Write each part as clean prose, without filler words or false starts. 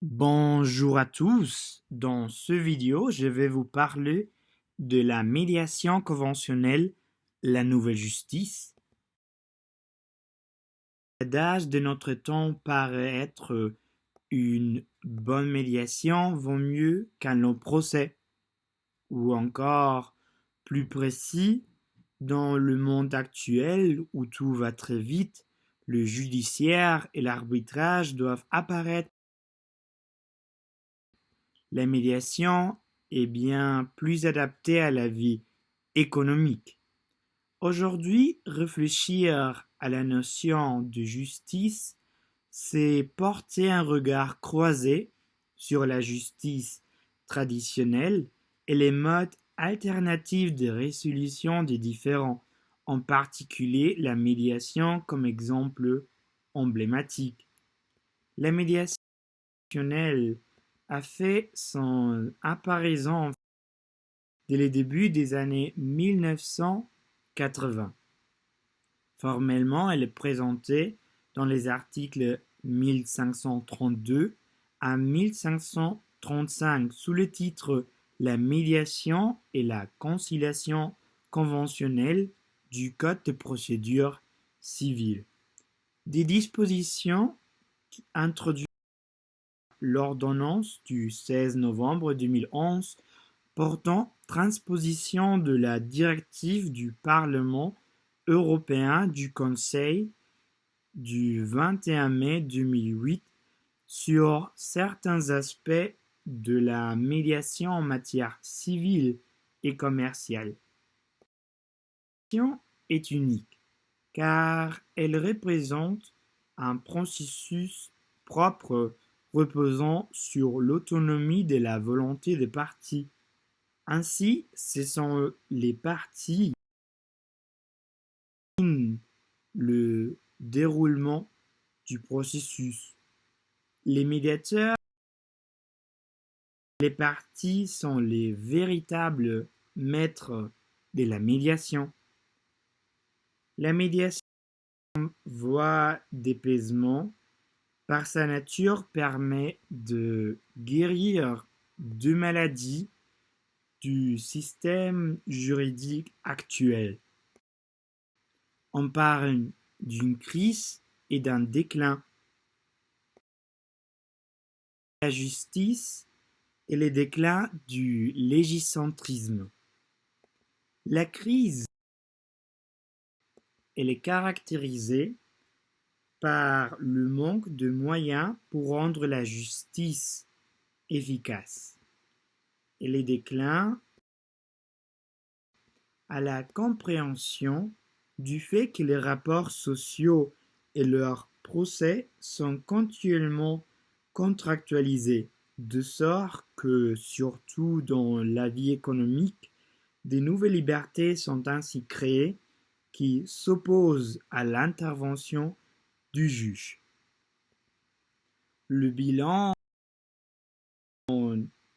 Bonjour à tous. Dans ce vidéo, je vais vous parler de la médiation conventionnelle, la nouvelle justice. L'adage de notre temps paraît être une bonne médiation vaut mieux qu'un long procès. Ou encore, plus précis, dans le monde actuel où tout va très vite, le judiciaire et l'arbitrage doivent apparaître. La médiation est bien plus adaptée à la vie économique. Aujourd'hui, réfléchir à la notion de justice, c'est porter un regard croisé sur la justice traditionnelle et les modes alternatifs de résolution des différends, en particulier la médiation comme exemple emblématique. La médiation a fait son apparition dès le début des années 1980. Formellement, elle est présentée dans les articles 1532 à 1535 sous le titre La médiation et la conciliation conventionnelle du Code de procédure civile. Des dispositions introduites l'ordonnance du 16 novembre 2011 portant transposition de la directive du Parlement européen du Conseil du 21 mai 2008 sur certains aspects de la médiation en matière civile et commerciale. La médiation est unique car elle représente un processus propre reposant sur l'autonomie de la volonté des parties. Ainsi, ce sont les parties qui déterminent le déroulement du processus. Les médiateurs, les parties sont les véritables maîtres de la médiation. La médiation, voie d'apaisement, par sa nature, permet de guérir de maladies du système juridique actuel. On parle d'une crise et d'un déclin. La justice et le déclin du légicentrisme. La crise, elle est caractérisée par le manque de moyens pour rendre la justice efficace. Et les déclins à la compréhension du fait que les rapports sociaux et leurs procès sont continuellement contractualisés, de sorte que, surtout dans la vie économique, des nouvelles libertés sont ainsi créées qui s'opposent à l'intervention du juge. Le bilan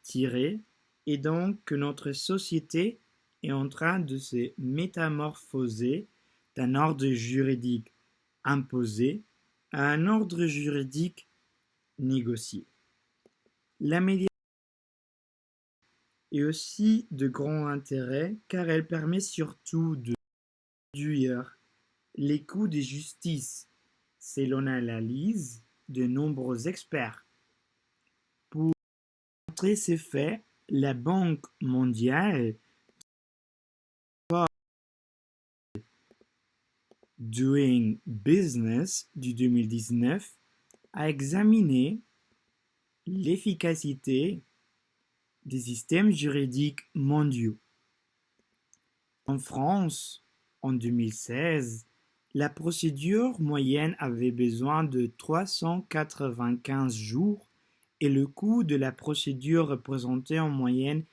tiré est donc que notre société est en train de se métamorphoser d'un ordre juridique imposé à un ordre juridique négocié. La médiation est aussi de grand intérêt car elle permet surtout de réduire les coûts de justice, selon l'analyse de nombreux experts. Pour montrer ces faits, la Banque mondiale Doing Business du 2019 a examiné l'efficacité des systèmes juridiques mondiaux. En France, en 2016, la procédure moyenne avait besoin de 395 jours et le coût de la procédure représentait en moyenne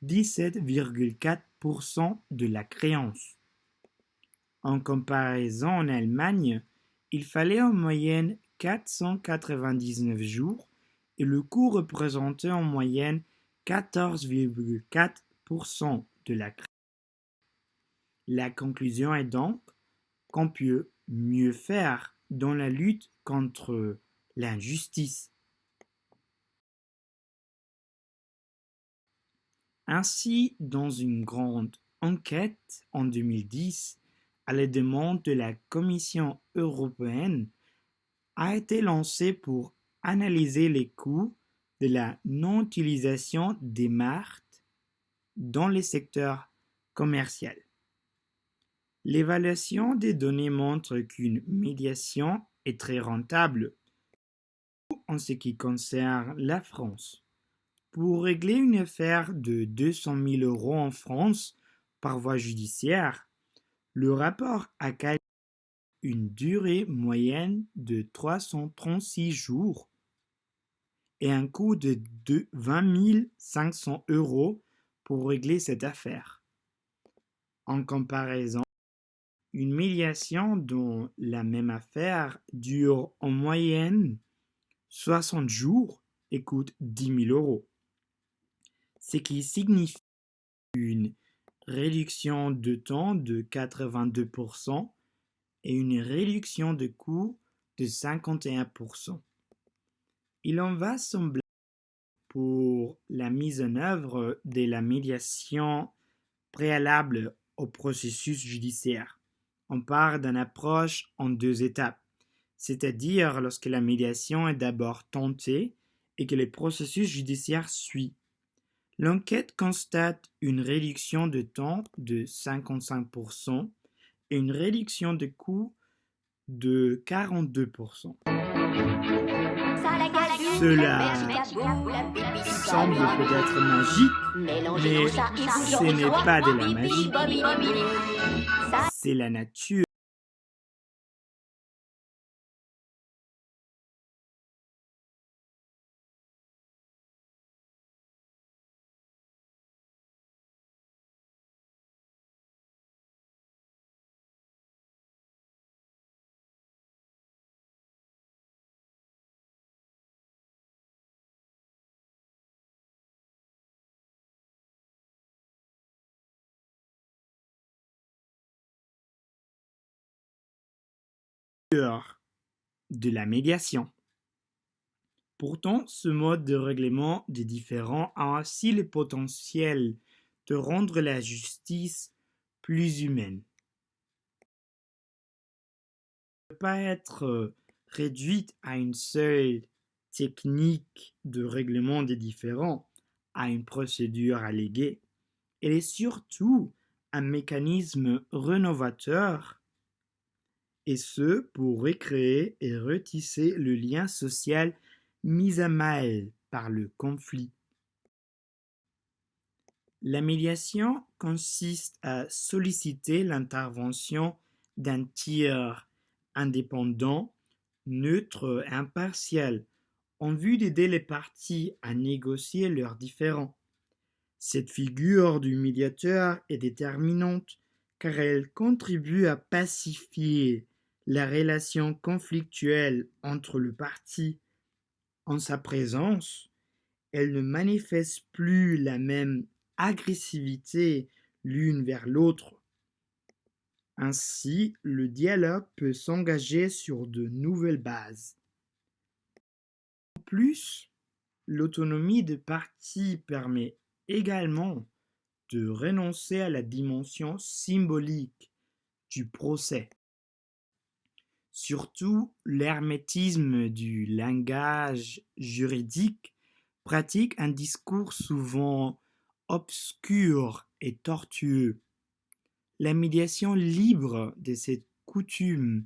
17,4% de la créance. En comparaison, en Allemagne, il fallait en moyenne 499 jours et le coût représentait en moyenne 14,4% de la créance. La conclusion est donc qu'on peut mieux faire dans la lutte contre l'injustice. Ainsi, dans une grande enquête en 2010, à la demande de la Commission européenne, a été lancée pour analyser les coûts de la non-utilisation des marques dans les secteurs commerciaux. L'évaluation des données montre qu'une médiation est très rentable en ce qui concerne la France. Pour régler une affaire de 200 000 euros en France par voie judiciaire, le rapport a calculé une durée moyenne de 336 jours et un coût de 20 500 euros pour régler cette affaire. En comparaison, une médiation dans la même affaire dure en moyenne 60 jours et coûte 10 000 euros, ce qui signifie une réduction de temps de 82% et une réduction de coût de 51%. Il en va sembler pour la mise en œuvre de la médiation préalable au processus judiciaire. On part d'une approche en 2 étapes, c'est-à-dire lorsque la médiation est d'abord tentée et que le processus judiciaire suit. L'enquête constate une réduction de temps de 55% et une réduction de coût de 42%. Cela semble peut-être magique, mais ce n'est pas de la magie, c'est la nature. De la médiation. Pourtant, ce mode de règlement des différends a aussi le potentiel de rendre la justice plus humaine. Elle ne peut pas être réduite à une seule technique de règlement des différends, à une procédure alléguée. Elle est surtout un mécanisme rénovateur, et ce pour recréer et retisser le lien social mis à mal par le conflit. La médiation consiste à solliciter l'intervention d'un tiers indépendant, neutre et impartial, en vue d'aider les parties à négocier leurs différends. Cette figure du médiateur est déterminante car elle contribue à pacifier la relation conflictuelle entre les parties. En sa présence, elle ne manifeste plus la même agressivité l'une vers l'autre. Ainsi, le dialogue peut s'engager sur de nouvelles bases. En plus, l'autonomie des parties permet également de renoncer à la dimension symbolique du procès. Surtout, l'hermétisme du langage juridique pratique un discours souvent obscur et tortueux. La médiation libre de cette coutume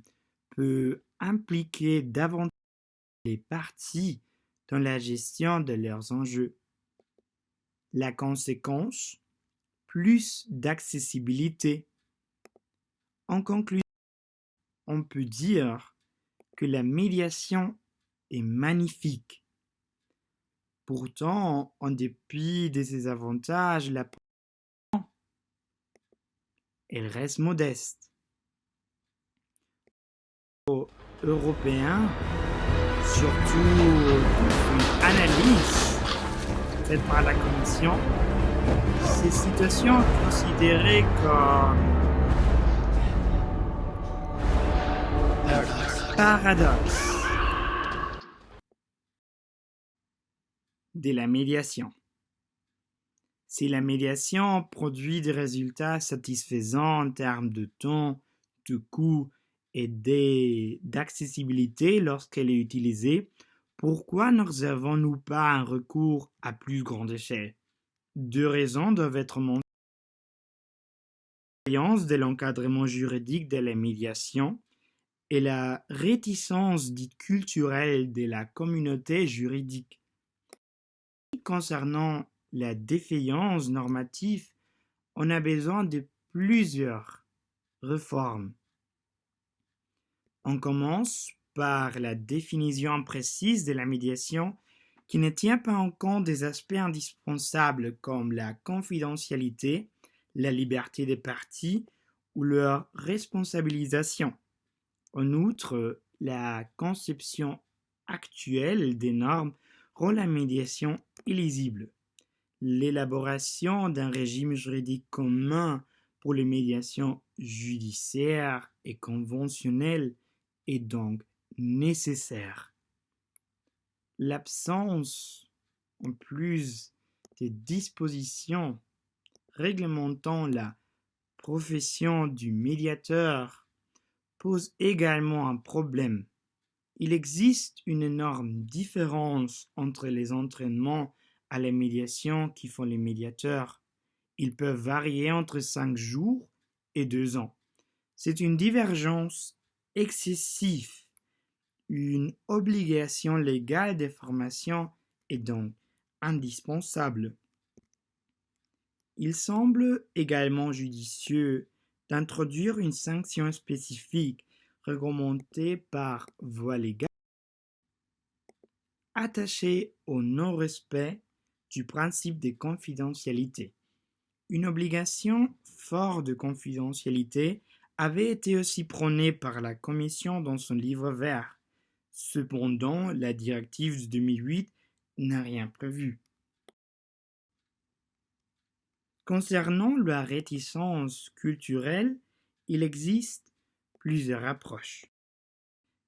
peut impliquer davantage les parties dans la gestion de leurs enjeux. La conséquence, plus d'accessibilité. En conclusion, on peut dire que la médiation est magnifique. Pourtant, en dépit de ses avantages, elle reste modeste. Aux Européens, surtout une analyse faite par la Commission, ces situations sont considérées comme paradoxe de la médiation. Si la médiation produit des résultats satisfaisants en termes de temps, de coût et d'accessibilité lorsqu'elle est utilisée, pourquoi ne réservons-nous pas un recours à plus grande échelle? Deux raisons doivent être mentionnées. L'expérience de l'encadrement juridique de la médiation et la réticence dite culturelle de la communauté juridique. Concernant la défaillance normative, on a besoin de plusieurs réformes. On commence par la définition précise de la médiation qui ne tient pas en compte des aspects indispensables comme la confidentialité, la liberté des parties ou leur responsabilisation. En outre, la conception actuelle des normes rend la médiation illisible. L'élaboration d'un régime juridique commun pour les médiations judiciaires et conventionnelles est donc nécessaire. L'absence, en plus des dispositions réglementant la profession du médiateur, pose également un problème. Il existe une énorme différence entre les entraînements à la médiation qui font les médiateurs. Ils peuvent varier entre 5 jours et 2 ans. C'est une divergence excessive. Une obligation légale de formation est donc indispensable. Il semble également judicieux d'introduire une sanction spécifique réglementée par voie légale attachée au non-respect du principe de confidentialité. Une obligation forte de confidentialité avait été aussi prônée par la Commission dans son livre vert. Cependant, la directive de 2008 n'a rien prévu. Concernant la réticence culturelle, il existe plusieurs approches,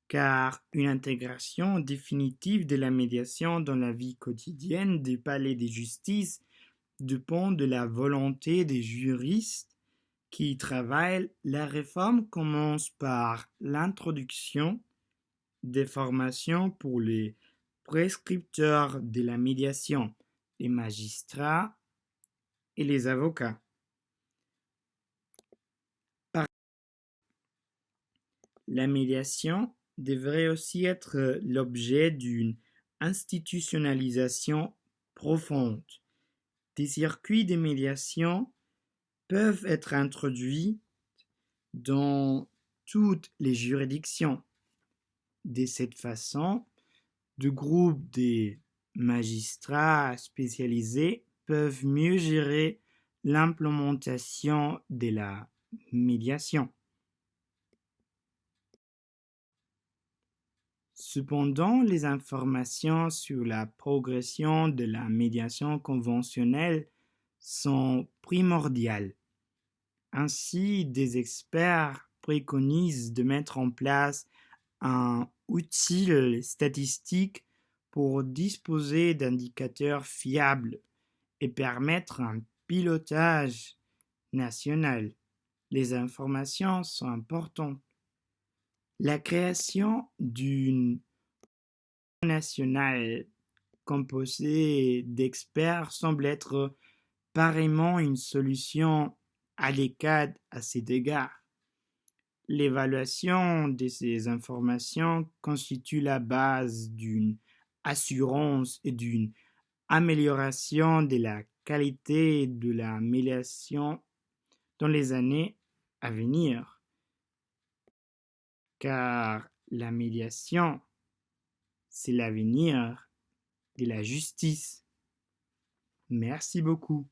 car une intégration définitive de la médiation dans la vie quotidienne des palais de justice dépend de la volonté des juristes qui y travaillent. La réforme commence par l'introduction des formations pour les prescripteurs de la médiation, les magistrats et les avocats. La médiation devrait aussi être l'objet d'une institutionnalisation profonde. Des circuits de médiation peuvent être introduits dans toutes les juridictions. De cette façon, des groupes de magistrats spécialisés peuvent mieux gérer l'implémentation de la médiation. Cependant, les informations sur la progression de la médiation conventionnelle sont primordiales. Ainsi, des experts préconisent de mettre en place un outil statistique pour disposer d'indicateurs fiables et permettre un pilotage national. Les informations sont importantes. La création d'une nationale composée d'experts semble être pareillement une solution adéquate à cet égard. L'évaluation de ces informations constitue la base d'une assurance et d'une amélioration de la qualité de la médiation dans les années à venir. Car la médiation, c'est l'avenir de la justice. Merci beaucoup.